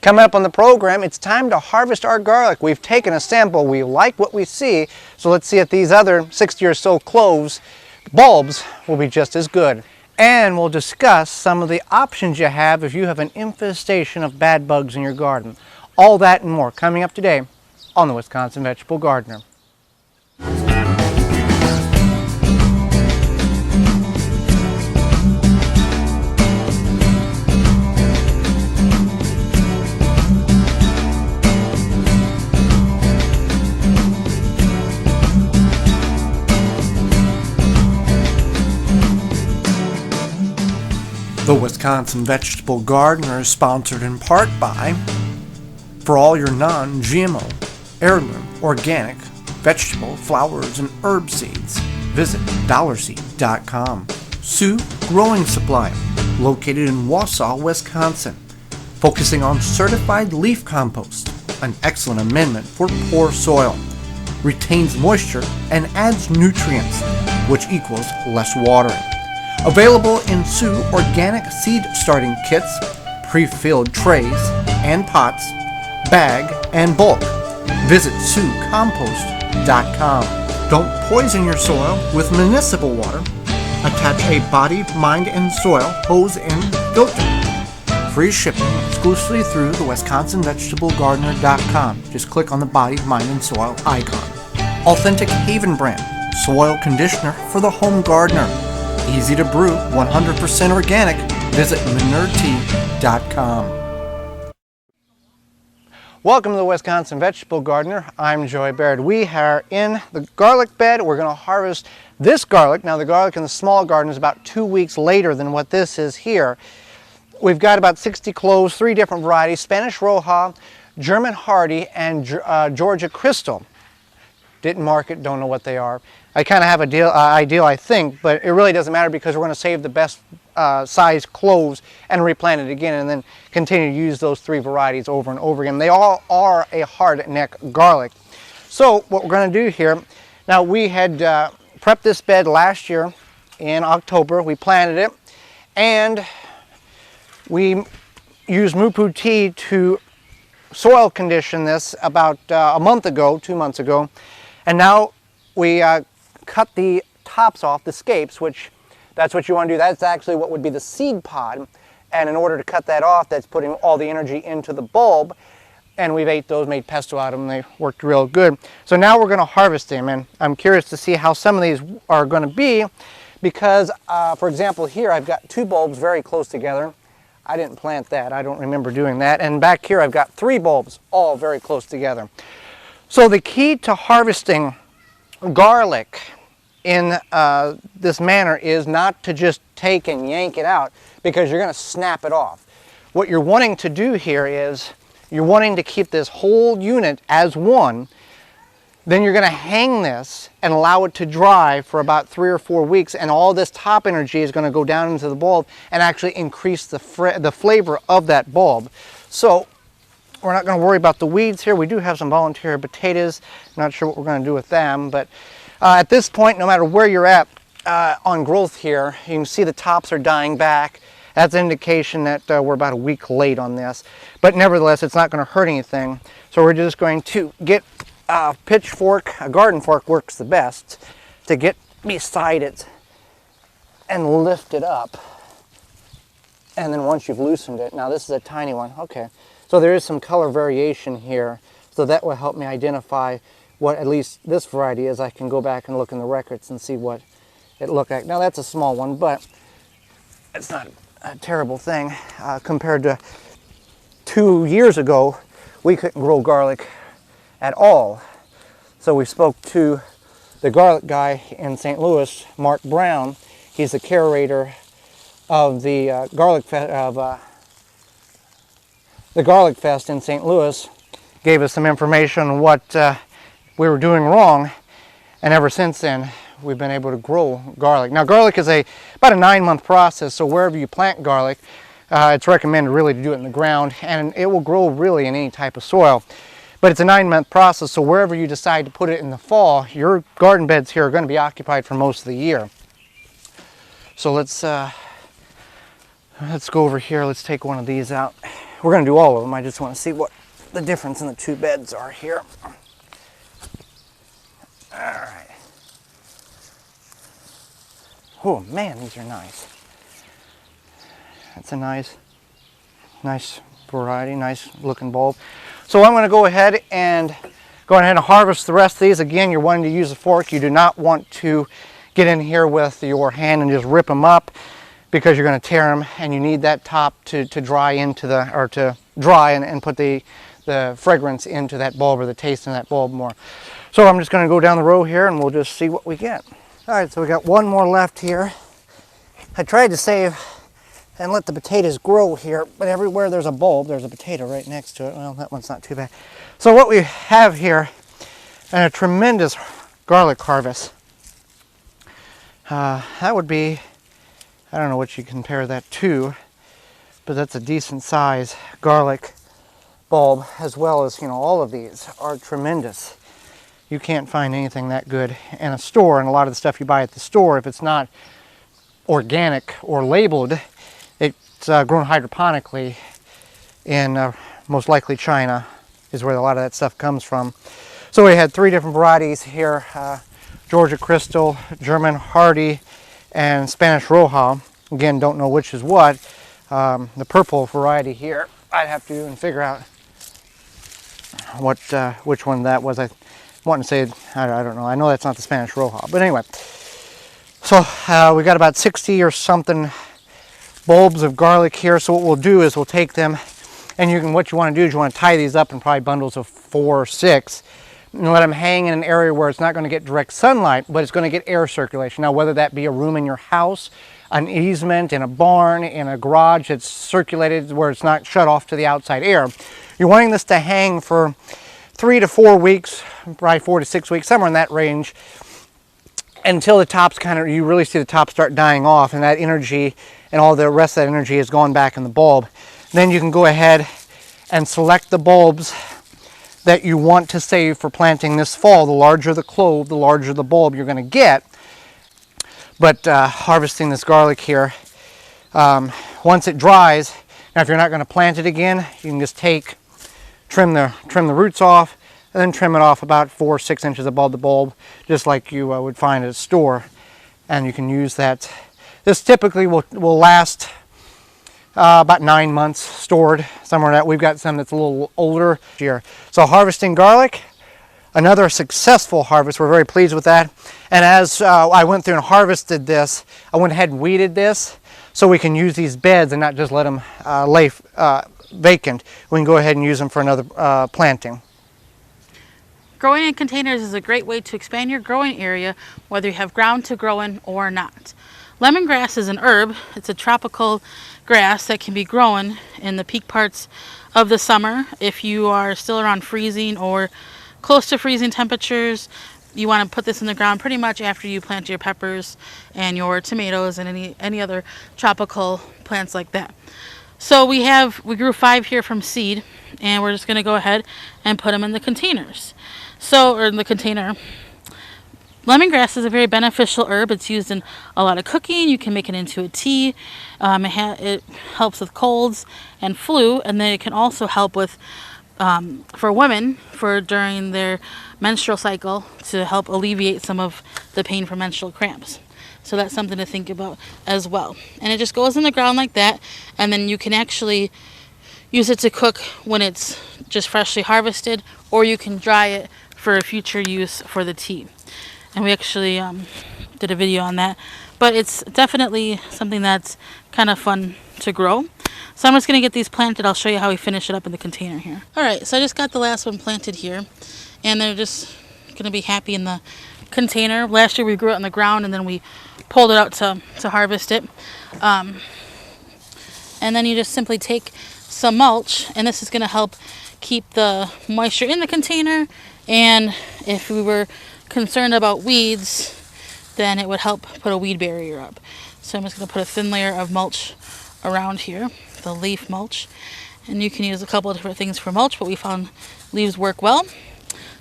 Coming up on the program, it's time to harvest our garlic. We've taken a sample. We like what we see, so let's see if these other 60 or so cloves bulbs will be just as good. And we'll discuss some of the options you have if you have an infestation of bad bugs in your garden. All that and more coming up today on the Wisconsin Vegetable Gardener. The Wisconsin Vegetable Gardener is sponsored in part by, for all your non-GMO, heirloom, organic, vegetable, flowers, and herb seeds, visit dollarseed.com. Sioux Growing Supply, located in Wausau, Wisconsin, focusing on certified leaf compost, an excellent amendment for poor soil, retains moisture and adds nutrients, which equals less watering. Available in Sioux organic seed starting kits, pre-filled trays and pots, bag and bulk. Visit SiouxCompost.com. Don't poison your soil with municipal water. Attach a body, mind, and soil hose and filter. Free shipping exclusively through the WisconsinVegetableGardener.com. Just click on the body, mind, and soil icon. Authentic Haven brand soil conditioner for the home gardener. Easy to brew, 100% organic. Visit ManureTea.com. Welcome to the Wisconsin Vegetable Gardener. I'm Joy Baird. We are in the garlic bed. We're going to harvest this garlic. Now the garlic in the small garden is about 2 weeks later than what this is here. We've got about 60 cloves, 3 different varieties: Spanish Roja, German Hardy, and Georgia Crystal. Didn't mark it, don't know what they are. I kind of have a ideal, I think, but it really doesn't matter because we're going to save the best size cloves and replant it again, and then continue to use those 3 varieties over and over again. They all are a hard neck garlic. So what we're going to do here, now we had prepped this bed last year in October. We planted it, and we used Moo tea to soil condition this about a month ago, 2 months ago, and now we cut the tops off, the scapes, which that's what you want to do. That's actually what would be the seed pod, and in order to cut that off, that's putting all the energy into the bulb, and we've ate those, made pesto out of them. They worked real good. So now we're going to harvest them, and I'm curious to see how some of these are going to be, because for example here I've got 2 bulbs very close together. I didn't plant that, I don't remember doing that. And back here I've got 3 bulbs all very close together. So the key to harvesting garlic in this manner is not to just take and yank it out, because you're going to snap it off. What you're wanting to do here is you're wanting to keep this whole unit as one. Then you're going to hang this and allow it to dry for about 3 or 4 weeks, and all this top energy is going to go down into the bulb and actually increase the flavor of that bulb. So we're not going to worry about the weeds here. We do have some volunteer potatoes. Not sure what we're going to do with them, but at this point, no matter where you're at on growth here, you can see the tops are dying back. That's an indication that we're about a week late on this, but nevertheless it's not going to hurt anything. So we're just going to get a pitchfork, a garden fork works the best, to get beside it and lift it up. And then once you've loosened it, now this is a tiny one, okay. So there is some color variation here, so that will help me identify what at least this variety is. I can go back and look in the records and see what it looked like. Now that's a small one, but it's not a terrible thing. Compared to 2 years ago, we couldn't grow garlic at all. So we spoke to the garlic guy in St. Louis, Mark Brown. He's the curator of the Garlic Fest in St. Louis. Gave us some information on what we were doing wrong, and ever since then we've been able to grow garlic. Now garlic is about a 9-month process, so wherever you plant garlic, it's recommended really to do it in the ground, and it will grow really in any type of soil. But it's a 9-month process, so wherever you decide to put it in the fall, your garden beds here are going to be occupied for most of the year. So let's go over here. Let's take one of these out. we're going to do all of them. I just want to see what the difference in the two beds are here. All right. Oh man, these are nice. That's a nice variety, nice looking bulb. So I'm going to go ahead and harvest the rest of these. Again, you're wanting to use a fork. You do not want to get in here with your hand and just rip them up, because you're going to tear them, and you need that top to dry into the, or to dry and put the fragrance into that bulb, or the taste in that bulb more. So I'm just going to go down the row here and we'll just see what we get. All right, so we got one more left here. I tried to save and let the potatoes grow here, but everywhere there's a bulb, there's a potato right next to it. Well, that one's not too bad. So what we have here, and a tremendous garlic harvest. That would be, I don't know what you compare that to, but that's a decent size garlic bulb, as well as, you know, all of these are tremendous. You can't find anything that good in a store, and a lot of the stuff you buy at the store, if it's not organic or labeled, it's grown hydroponically in most likely China is where a lot of that stuff comes from. So we had three different varieties here, Georgia Crystal, German Hardy, and Spanish Roja. Again, don't know which is what. The purple variety here, I'd have to even figure out which one that was. I want to say, I don't know. I know that's not the Spanish Roja, but anyway. So we got about 60 or something bulbs of garlic here. So what we'll do is we'll take them, and what you want to do is you want to tie these up in probably bundles of 4 or 6, and let them hang in an area where it's not going to get direct sunlight, but it's going to get air circulation. Now, whether that be a room in your house, an easement, in a barn, in a garage that's circulated where it's not shut off to the outside air, you're wanting this to hang for 3 to 4 weeks, probably 4 to 6 weeks, somewhere in that range, until the tops you really see the top start dying off, and that energy and all the rest of that energy has gone back in the bulb. Then you can go ahead and select the bulbs that you want to save for planting this fall. The larger the clove, the larger the bulb you're going to get. But harvesting this garlic here, once it dries, now if you're not going to plant it again, you can just trim the roots off, and then trim it off about 4 or 6 inches above the bulb, just like you would find at a store. And you can use that. This typically will last about 9 months stored, somewhere that. We've got some that's a little older here. So harvesting garlic, another successful harvest. We're very pleased with that. And as I went through and harvested this, I went ahead and weeded this so we can use these beds and not just let them lay vacant. We can go ahead and use them for another planting. Growing in containers is a great way to expand your growing area, whether you have ground to grow in or not. Lemongrass is an herb. It's a tropical grass that can be grown in the peak parts of the summer. If you are still around freezing or close to freezing temperatures, you want to put this in the ground pretty much after you plant your peppers and your tomatoes and any other tropical plants like that. So we grew 5 here from seed, and we're just going to go ahead and put them in the containers. Or in the container. Lemongrass is a very beneficial herb. It's used in a lot of cooking. You can make it into a tea. It helps with colds and flu, and then it can also help with for women during their menstrual cycle, to help alleviate some of the pain from menstrual cramps. So that's something to think about as well. And it just goes in the ground like that, and then you can actually use it to cook when it's just freshly harvested, or you can dry it for future use for the tea. And we actually did a video on that, but it's definitely something that's kind of fun to grow. So I'm just going to get these planted. I'll show you how we finish it up in the container here. All right, so I just got the last one planted here, and they're just going to be happy in the container. Last year we grew it on the ground, and then we pulled it out to harvest it. And then you just simply take some mulch, and this is going to help keep the moisture in the container, and if we were concerned about weeds, then it would help put a weed barrier up. So I'm just going to put a thin layer of mulch around here, the leaf mulch, and you can use a couple of different things for mulch, but we found leaves work well.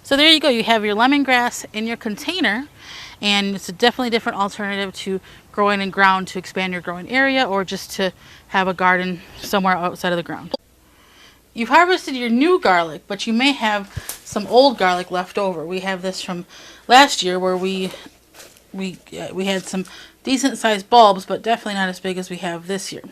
So there you go, you have your lemongrass in your container, and it's a definitely different alternative to growing in ground to expand your growing area, or just to have a garden somewhere outside of the ground. you've harvested your new garlic, but you may have some old garlic left over. We have this from last year where we had some decent sized bulbs, but definitely not as big as we have this year.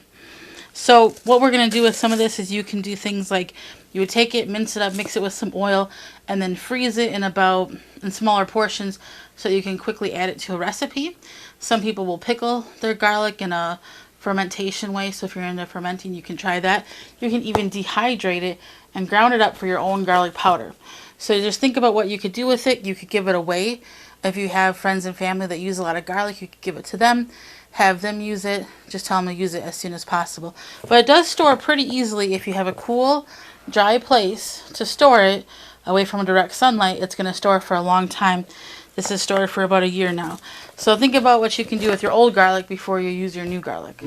So what we're going to do with some of this is you can do things like you would take it, mince it up, mix it with some oil, and then freeze it in smaller portions so you can quickly add it to a recipe. Some people will pickle their garlic in a fermentation way, so if you're into fermenting, you can try that. You can even dehydrate it and ground it up for your own garlic powder. So just think about what you could do with it. You could give it away. If you have friends and family that use a lot of garlic, you could give it to them, have them use it. Just tell them to use it as soon as possible. But it does store pretty easily if you have a cool, dry place to store it away from direct sunlight. It's going to store for a long time. This is stored for about a year now. So think about what you can do with your old garlic before you use your new garlic.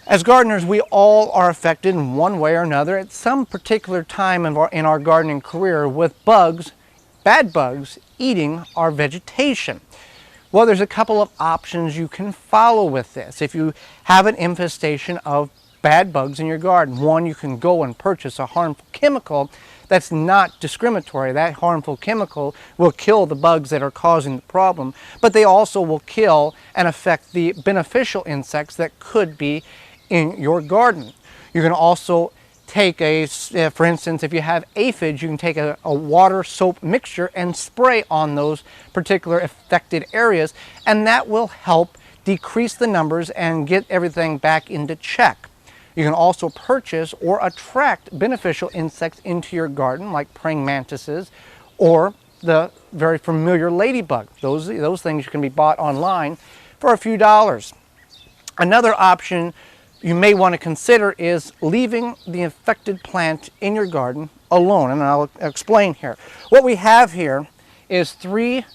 As gardeners, we all are affected in one way or another at some particular time in our gardening career with bugs, bad bugs, eating our vegetation. Well, there's a couple of options you can follow with this. If you have an infestation of bad bugs in your garden, one, you can go and purchase a harmful chemical that's not discriminatory. That harmful chemical will kill the bugs that are causing the problem, but they also will kill and affect the beneficial insects that could be in your garden. You can also take for instance, if you have aphids, you can take a water soap mixture and spray on those particular affected areas, and that will help decrease the numbers and get everything back into check. You can also purchase or attract beneficial insects into your garden, like praying mantises or the very familiar ladybug. Those things can be bought online for a few dollars. Another option you may want to consider is leaving the infected plant in your garden alone, and I'll explain here. What we have here is 3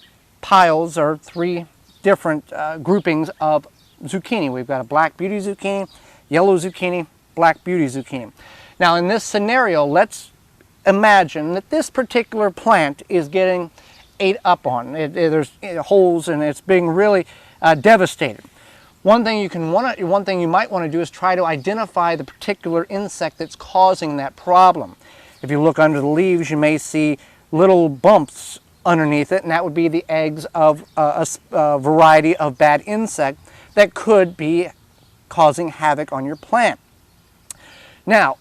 piles or 3 different groupings of zucchini. We've got a black beauty zucchini, yellow zucchini, black beauty zucchini. Now in this scenario, let's imagine that this particular plant is getting ate up on. There's holes and it's being really devastated. One thing you might want to do is try to identify the particular insect that's causing that problem. If you look under the leaves, you may see little bumps underneath it, and that would be the eggs of a variety of bad insect that could be causing havoc on your plant. Now,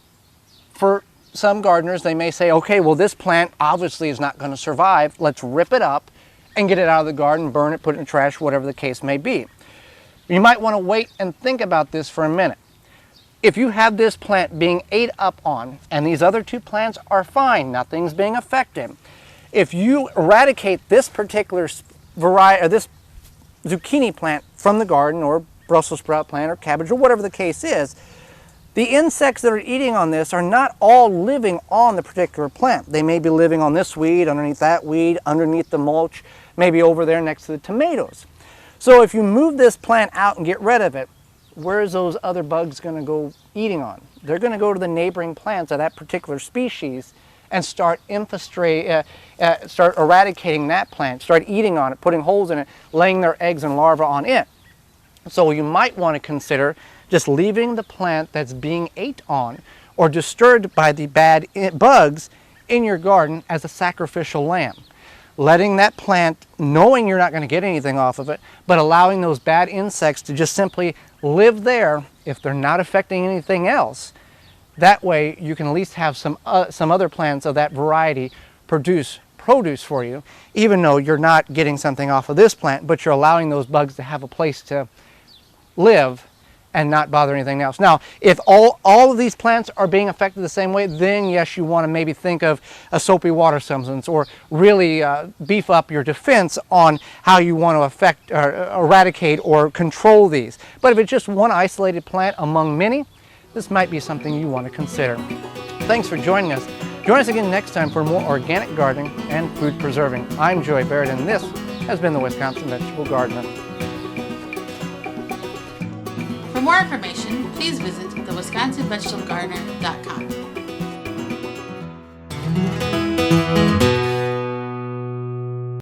for some gardeners, they may say, okay, well, this plant obviously is not going to survive. Let's rip it up and get it out of the garden, burn it, put it in the trash, whatever the case may be. You might want to wait and think about this for a minute. If you have this plant being ate up on and these other 2 plants are fine, nothing's being affected, if you eradicate this particular variety, or this zucchini plant from the garden, or Brussels sprout plant, or cabbage, or whatever the case is, the insects that are eating on this are not all living on the particular plant. They may be living on this weed, underneath that weed, underneath the mulch, maybe over there next to the tomatoes. So if you move this plant out and get rid of it, where is those other bugs going to go eating on? They're going to go to the neighboring plants of that particular species and start eradicating that plant, start eating on it, putting holes in it, laying their eggs and larvae on it. So you might want to consider just leaving the plant that's being ate on or disturbed by the bad bugs in your garden as a sacrificial lamb. Letting that plant, knowing you're not going to get anything off of it, but allowing those bad insects to just simply live there if they're not affecting anything else. That way you can at least have some other plants of that variety produce produce for you, even though you're not getting something off of this plant, but you're allowing those bugs to have a place to live and not bother anything else. Now, if all of these plants are being affected the same way, then yes, you want to maybe think of a soapy water substance, or really beef up your defense on how you want to affect or eradicate or control these. But if it's just one isolated plant among many, this might be something you want to consider. Thanks for joining us. Join us again next time for more organic gardening and food preserving. I'm Joy Barrett, and this has been the Wisconsin Vegetable Gardener. For more information, please visit thewwisconsinvegetablegardener.com.